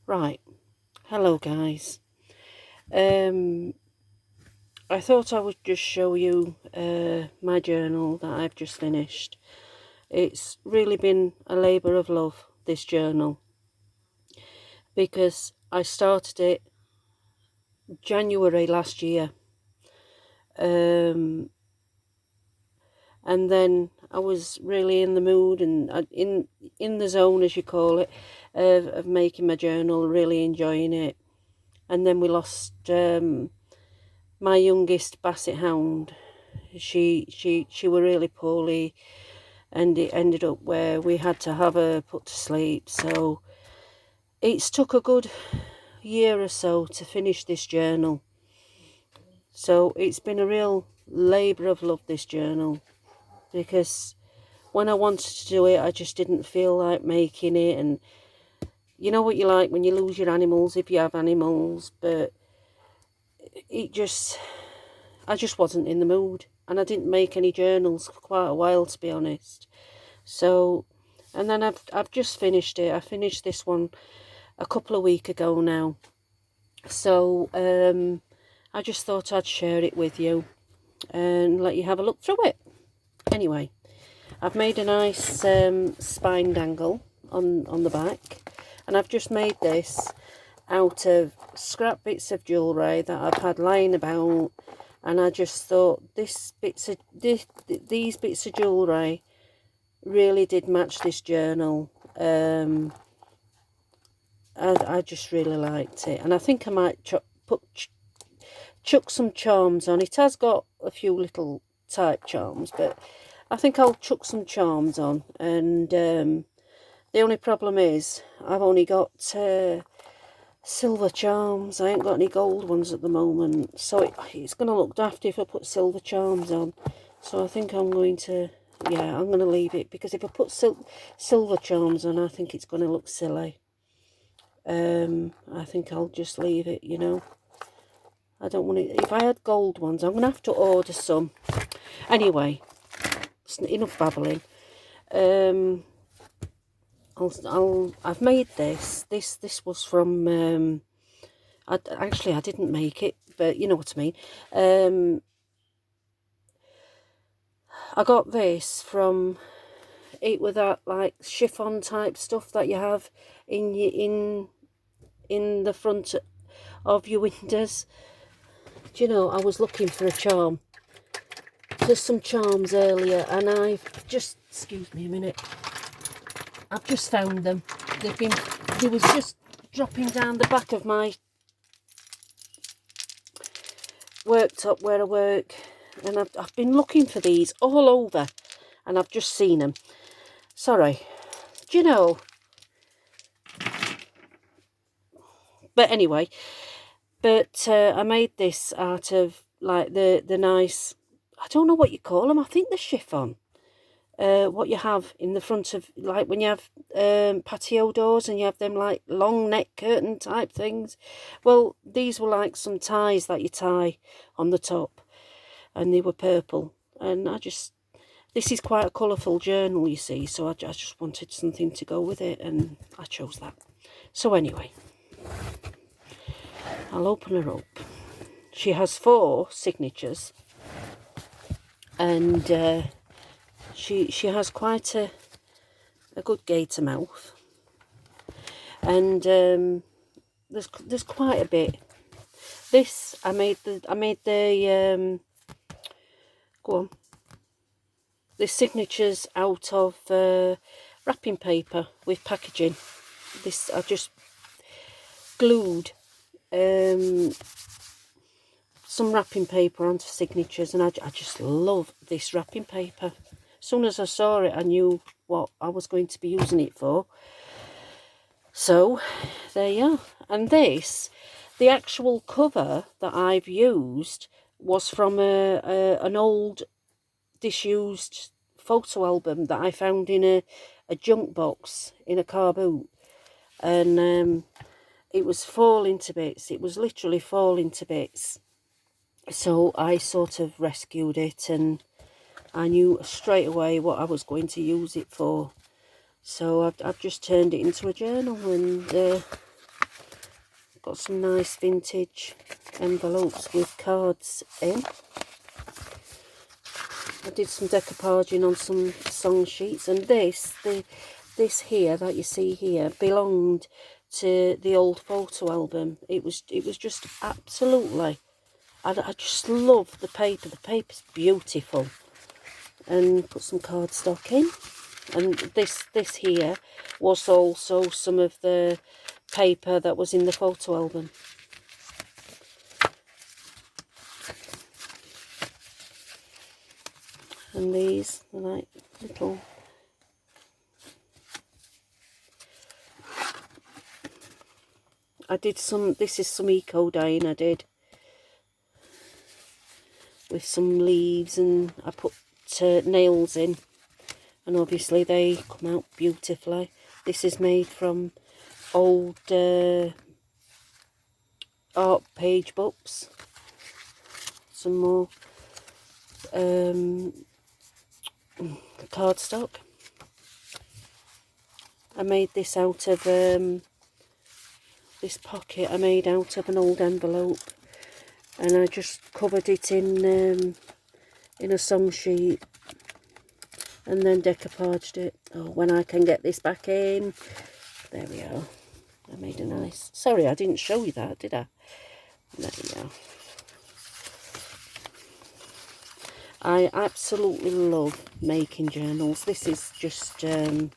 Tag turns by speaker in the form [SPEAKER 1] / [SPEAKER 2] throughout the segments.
[SPEAKER 1] Right, hello guys. Um, I thought I would just show you my journal that I've just finished. It's really been a labour of love, this journal, because I started it January last year. Um, and then I was really in the mood and in the zone, as you call it, of making my journal, really enjoying it. And then we lost my youngest Basset Hound. She were really poorly, and it ended up where we had to have her put to sleep. So it's took a good year or so to finish this journal. So it's been a real labour of love, this journal, because when I wanted to do it, I just didn't feel like making it. And you know what you like when you lose your animals, if you have animals, but I just wasn't in the mood, and I didn't make any journals for quite a while, to be honest. So, and then I've just finished it. I finished this one a couple of weeks ago now. So I just thought I'd share it with you and let you have a look through it. Anyway, I've made a nice spine dangle on the back, and I've just made this out of scrap bits of jewellery that I've had lying about, and I just thought these bits of jewellery really did match this journal. I just really liked it, and I think I might chuck some charms on. It has got a few little type charms, but I think I'll chuck some charms on. And the only problem is I've only got silver charms. I ain't got any gold ones at the moment, so it's going to look daft if I put silver charms on. So I think I'm going to, yeah, I'm going to leave it, because if I put silver charms on, I think it's going to look silly. I think I'll just leave it, you know. I don't want it. If I had gold ones, I'm going to have to order some. Anyway, it's enough babbling. I've made this. This was from. I didn't make it, but you know what I mean. I got this from it with that like chiffon type stuff that you have in the front of your windows. Do you know, I was looking for a charm. There's some charms earlier, and I've just, excuse me a minute, I've just found them. They was just dropping down the back of my worktop where I work, and I've been looking for these all over, and I've just seen them. Sorry. Do you know? But anyway, I made this out of like the nice, I don't know what you call them. I think the chiffon. What you have in the front of, like when you have patio doors and you have them like long neck curtain type things. Well, these were like some ties that you tie on the top, and they were purple. And this is quite a colourful journal, you see, so I just wanted something to go with it, and I chose that. So anyway, I'll open her up. She has 4 signatures, and she has quite a good gaiter mouth, and there's quite a bit. This I made the go on, the signatures out of wrapping paper with packaging. This I just glued some wrapping paper onto signatures, and I just love this wrapping paper. As soon as I saw it, I knew what I was going to be using it for. So there you are. And this, the actual cover that I've used was from an old disused photo album that I found in a junk box in a car boot, and it was falling to bits. It was literally falling to bits. So I sort of rescued it, and I knew straight away what I was going to use it for. So I've just turned it into a journal, and got some nice vintage envelopes with cards in. I did some decoupaging on some song sheets, and this here that you see here belonged to the old photo album. It was just absolutely, I just love the paper. The paper's beautiful. And put some cardstock in. And this here was also some of the paper that was in the photo album. And these are like little this is some eco dyeing I did with some leaves, and I put nails in, and obviously they come out beautifully. This is made from old art page books. Some more cardstock. I made this out of this pocket I made out of an old envelope, and I just covered it in a song sheet and then decoupaged it. Oh, when I can get this back in. There we are. I made a nice... Sorry, I didn't show you that, did I? There we are. I absolutely love making journals. This is just a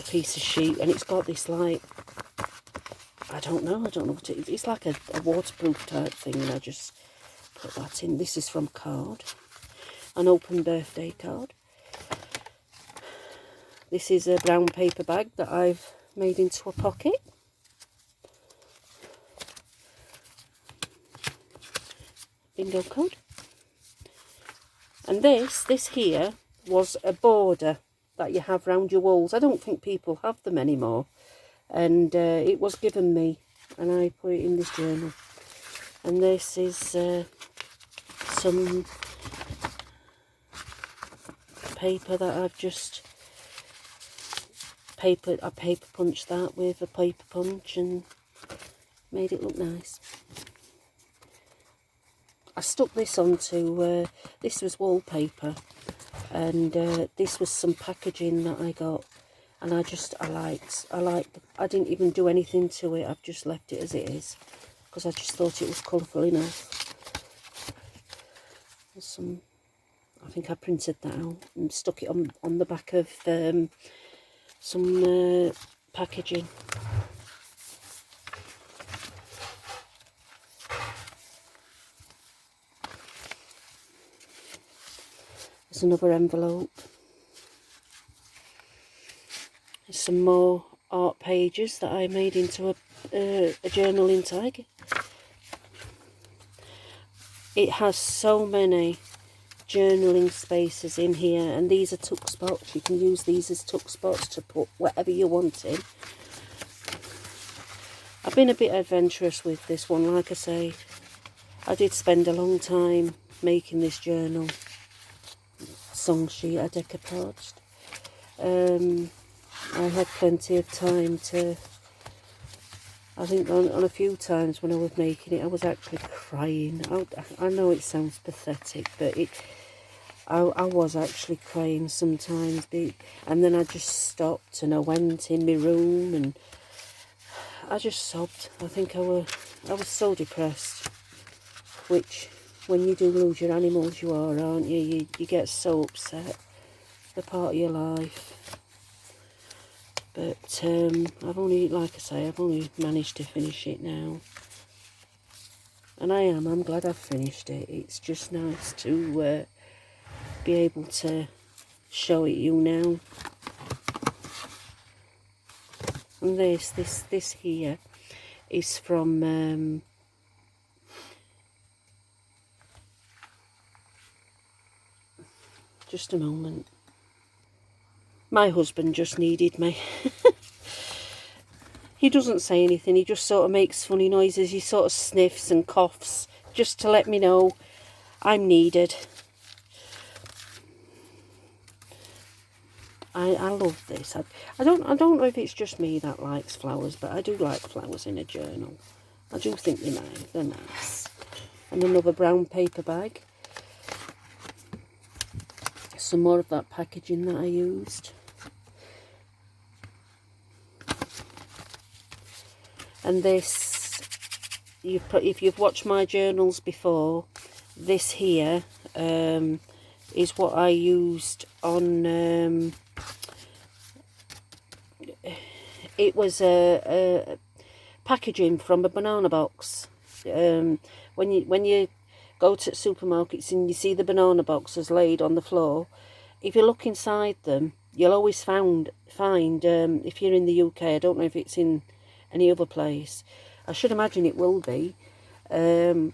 [SPEAKER 1] piece of sheet, and it's got this, like, I don't know what it is. It's like a waterproof type thing, and I just put that in. This is from card, an open birthday card. This is a brown paper bag that I've made into a pocket. Bingo code. And this here was a border that you have round your walls. I don't think people have them anymore. And it was given me, and I put it in this journal. And this is some paper that I've just I paper punched that with a paper punch and made it look nice. I stuck this onto, this was wallpaper, and this was some packaging that I got, and I liked, I didn't even do anything to it. I've just left it as it is, because I just thought it was colourful enough. There's some, I think I printed that out and stuck it on the back of some packaging. There's another envelope. There's some more art pages that I made into a journaling tag. It has so many journaling spaces in here, and these are tuck spots. You can use these as tuck spots to put whatever you want in. I've been a bit adventurous with this one. Like I say, I did spend a long time making this journal. Song sheet I decoupaged. I had plenty of time to, I think on a few times when I was making it, I was actually crying. I know it sounds pathetic, but I was actually crying sometimes. And then I just stopped and I went in my room and I just sobbed. I think I was so depressed, which when you do lose your animals you are, aren't you? You get so upset. They're part of your life. But I've only, like I say, I've only managed to finish it now. And I'm glad I've finished it. It's just nice to be able to show it you now. And this here is from just a moment. My husband just needed me. He doesn't say anything, he just sort of makes funny noises. He sort of sniffs and coughs just to let me know I'm needed. I love this. I don't know if it's just me that likes flowers, but I do like flowers in a journal. I do think they're nice. And another brown paper bag. Some more of that packaging that I used. And this, if you've watched my journals before, this here is what I used on. It was a packaging from a banana box. When you go to supermarkets and you see the banana boxes laid on the floor, if you look inside them, you'll always find if you're in the UK, I don't know if it's in any other place, I should imagine it will be, you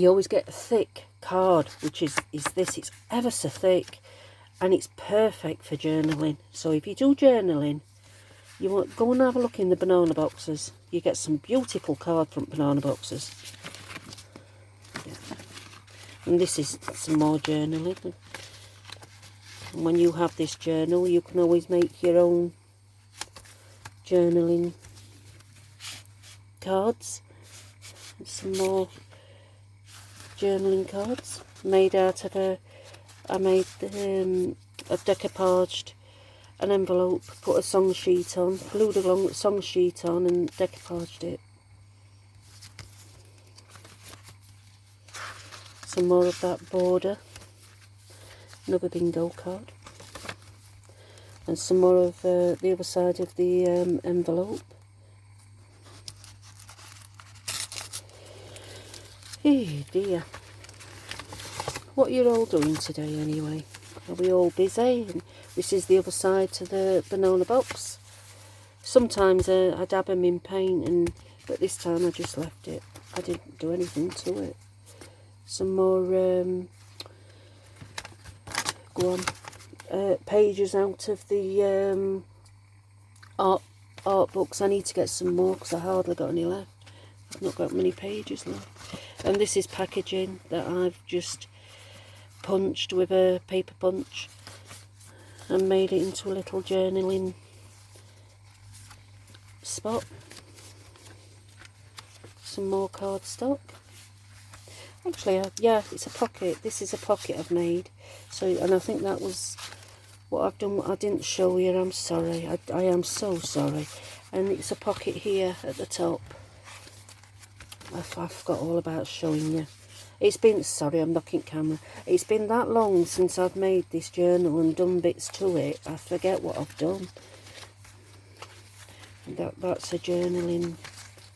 [SPEAKER 1] always get a thick card, which is this. It's ever so thick, and it's perfect for journaling. So if you do journaling, you want go and have a look in the banana boxes. You get some beautiful card front banana boxes. Yeah. And this is some more journaling. And when you have this journal, you can always make your own journaling cards. And some more journaling cards made out of I made a decoupaged an envelope, put a song sheet on, glued a song sheet on and decoupaged it. Some more of that border, another bingo card, and some more of the other side of the envelope. Oh dear. What are you all doing today anyway? Are we all busy? And this is the other side to the banana box. Sometimes I dab them in paint, but this time I just left it. I didn't do anything to it. Some more pages out of the art books. I need to get some more because I hardly got any left. I've not got many pages left. And this is packaging that I've just punched with a paper punch and made it into a little journaling spot. Some more cardstock. Actually, yeah, it's a pocket. This is a pocket I've made. So, and I think that was what I've done. What I didn't show you. I'm sorry. I am so sorry. And it's a pocket here at the top. I forgot all about showing you. It's been, sorry, I'm knocking camera. It's been that long since I've made this journal and done bits to it. I forget what I've done. And that's a journaling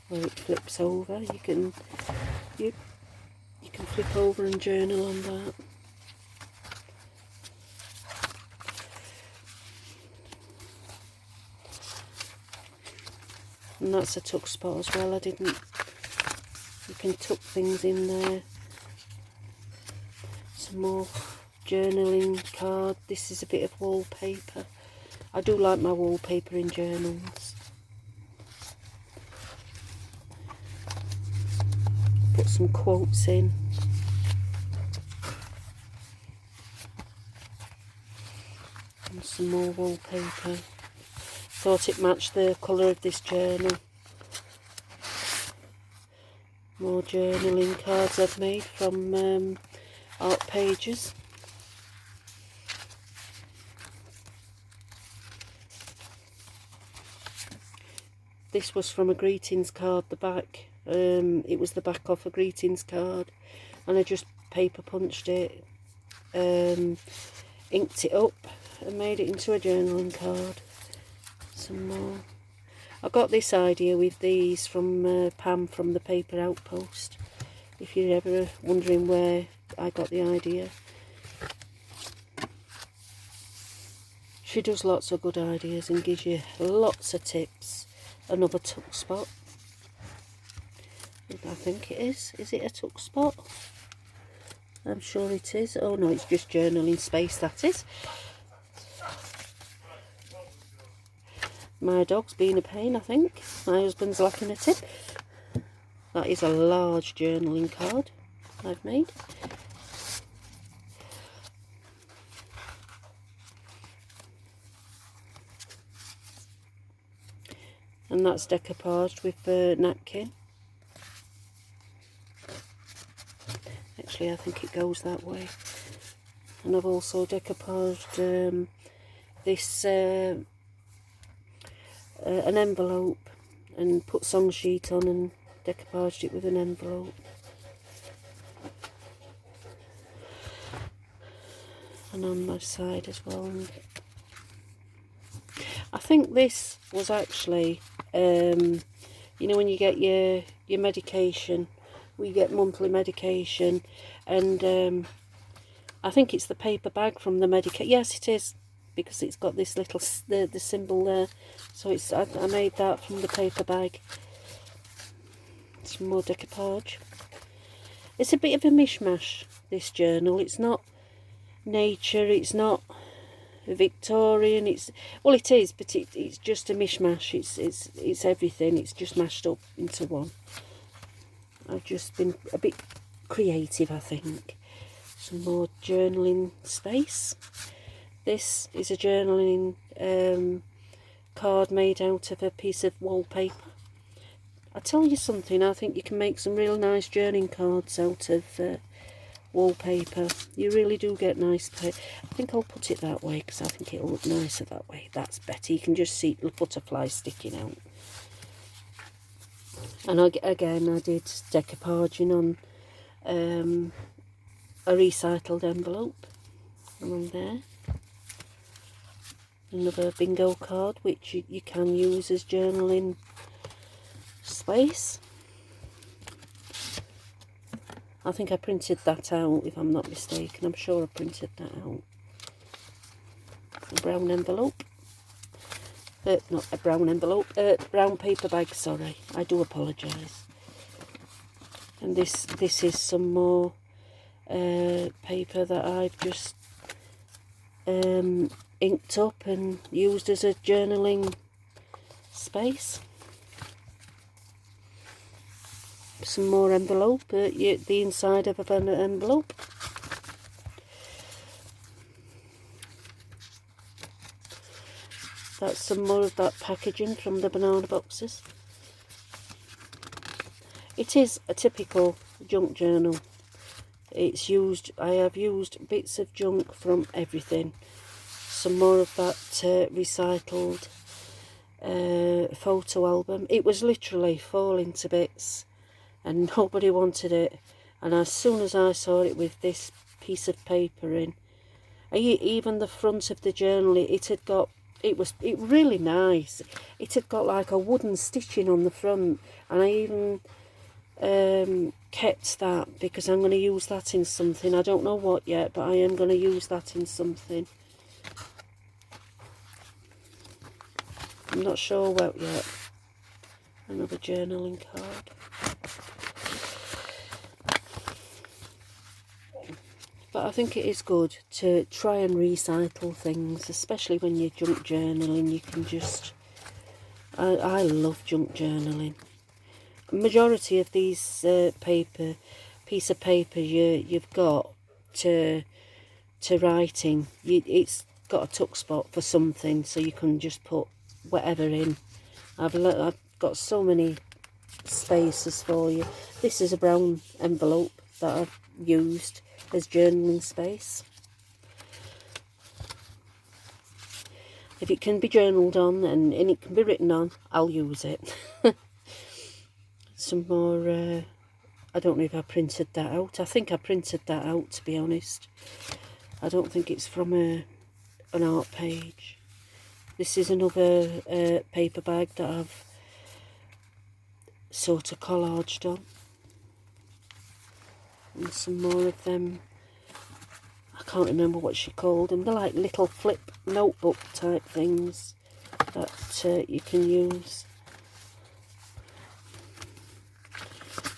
[SPEAKER 1] where it flips over. You can flip over and journal on that. And that's a tuck spot as well. You can tuck things in there. Some more journaling card. This is a bit of wallpaper. I do like my wallpaper in journals. Put some quotes in. And some more wallpaper. Thought it matched the colour of this journal. More journaling cards I've made from Art Pages. This was from a greetings card, the back. It was the back off a greetings card, and I just paper punched it, inked it up and made it into a journaling card. Some more. I got this idea with these from Pam from the Paper Outpost, if you're ever wondering where I got the idea. She does lots of good ideas and gives you lots of tips. Another tuck spot. I think it is. Is it a tuck spot? I'm sure it is. Oh no, it's just journaling space, that is. My dog's being a pain, I think. My husband's lacking a tip. That is a large journaling card I've made. and that's decoupaged with napkin. Actually, I think it goes that way. And I've also decoupaged this an envelope and put song sheet on and decoupaged it with an envelope. And on my side as well. I think this was actually, you know, when you get your medication, we get monthly medication, and I think it's the paper bag from the medication. Yes, it is, because it's got this little the symbol there. So it's I made that from the paper bag. Some more decoupage. It's a bit of a mishmash, this journal. It's not nature, it's not Victorian, it's, well, it is, but it's just a mishmash. It's everything. It's just mashed up into one. I've just been a bit creative, I think. Some more journaling space. This is a journaling card made out of a piece of wallpaper. I tell you something, I think you can make some real nice journaling cards out of wallpaper. You really do get nice paper. I think I'll put it that way because I think it'll look nicer that way. That's better. You can just see the butterfly sticking out. And again, I did decoupaging on a recycled envelope along there. Another bingo card, which you can use as journaling space. I think I printed that out, if I'm not mistaken. I'm sure I printed that out. A brown envelope. Not a brown envelope, brown paper bag, sorry. I do apologise. And this is some more paper that I've just inked up and used as a journaling space. Some more envelope, the inside of an envelope. That's some more of that packaging from the banana boxes. It is a typical junk journal. It's used, I have used bits of junk from everything. Some more of that recycled photo album. It was literally falling to bits and nobody wanted it. And as soon as I saw it with this piece of paper in, even the front of the journal, it was really nice. It had got like a wooden stitching on the front, and I even kept that because I'm going to use that in something. I don't know what yet, but I am going to use that in something. I'm not sure what yet. Another journaling card. But I think it is good to try and recycle things, especially when you're junk journaling. You can just... I love junk journaling. Majority of these piece of paper you've got to writing, it's got a tuck spot for something, so you can just put whatever in. I've got so many spaces for you. This is a brown envelope that I've used as journaling space. If it can be journaled on and it can be written on, I'll use it. Some more, I don't know if I printed that out. I think I printed that out, to be honest. I don't think it's from an art page. This is another paper bag that I've sort of collaged on. And some more of them. I can't remember what she called them. They're like little flip notebook type things that you can use.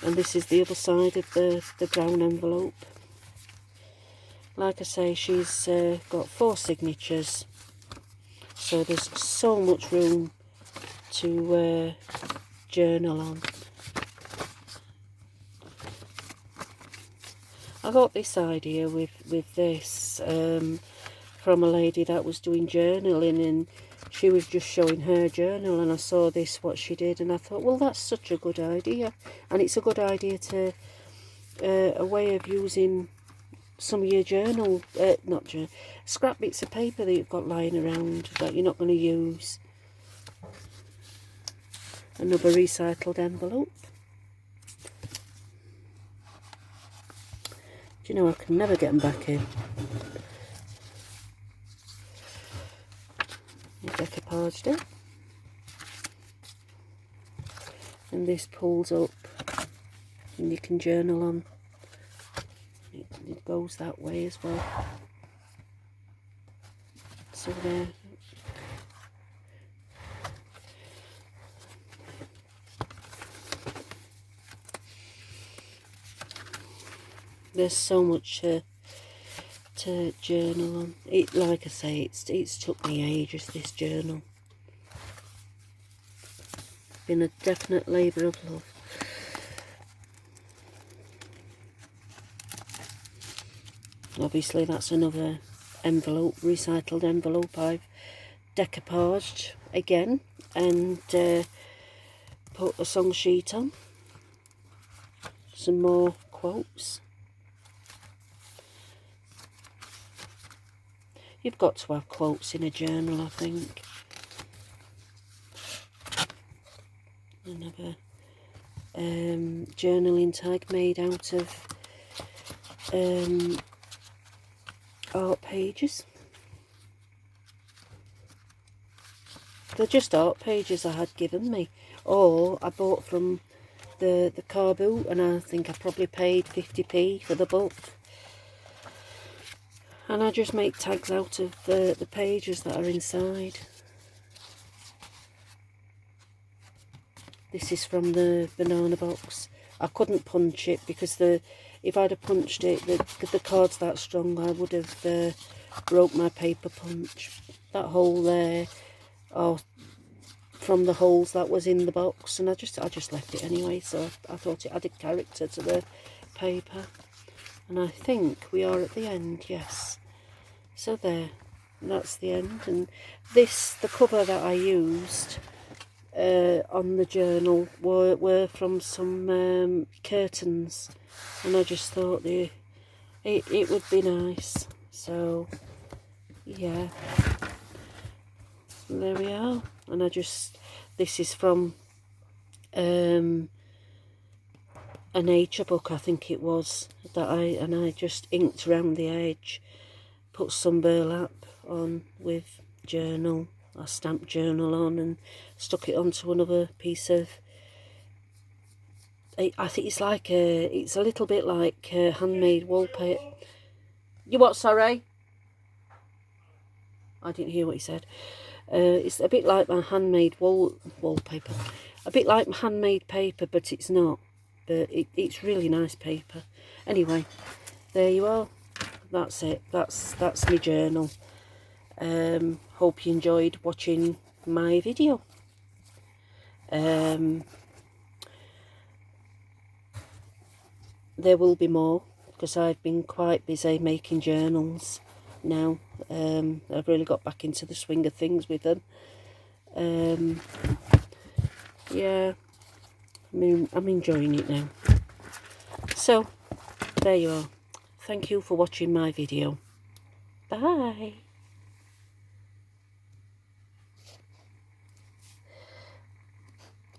[SPEAKER 1] And this is the other side of the brown envelope. Like I say, she's got 4 signatures, so there's so much room to journal on. I got this idea with this from a lady that was doing journaling, and she was just showing her journal, and I saw this, what she did, and I thought, well, that's such a good idea. And it's a good idea to, a way of using some of your journal, not journal, scrap bits of paper that you've got lying around that you're not going to use. Another recycled envelope. Do you know, I can never get them back in. Decoupaged it. And this pulls up and you can journal on. It goes that way as well. So there. There's so much to journal on. It, like I say, it's took me ages, this journal. Been a definite labour of love. Obviously that's another envelope, recycled envelope I've decoupaged again and put a song sheet on. Some more quotes. You've got to have quotes in a journal, I think. Another journaling tag made out of art pages. They're just art pages I had given me, or I bought from the car boot, and I think I probably paid 50p for the book. And I just make tags out of the pages that are inside. This is from the banana box. I couldn't punch it because if I'd have punched it, the card's that strong, I would have broke my paper punch. That hole there, from the holes that was in the box, and I just left it anyway. So I thought it added character to the paper. And I think we are at the end, yes. So there, that's the end. And this, the cover that I used on the journal were from some curtains, and I just thought it would be nice. So yeah, there we are. And this is from a nature book, I think it was, that I just inked around the edge, put some burlap on with journal, I stamped journal on and stuck it onto another piece of, I think it's like it's a little bit like handmade wallpaper. You what, sorry? I didn't hear what he said. It's a bit like my handmade wallpaper. A bit like handmade paper, but it's not. But it's really nice paper. Anyway, there you are. That's it. That's my journal. Hope you enjoyed watching my video. There will be more, because I've been quite busy making journals now. I've really got back into the swing of things with them. Yeah, I'm enjoying it now. So there you are. Thank you for watching my video. Bye.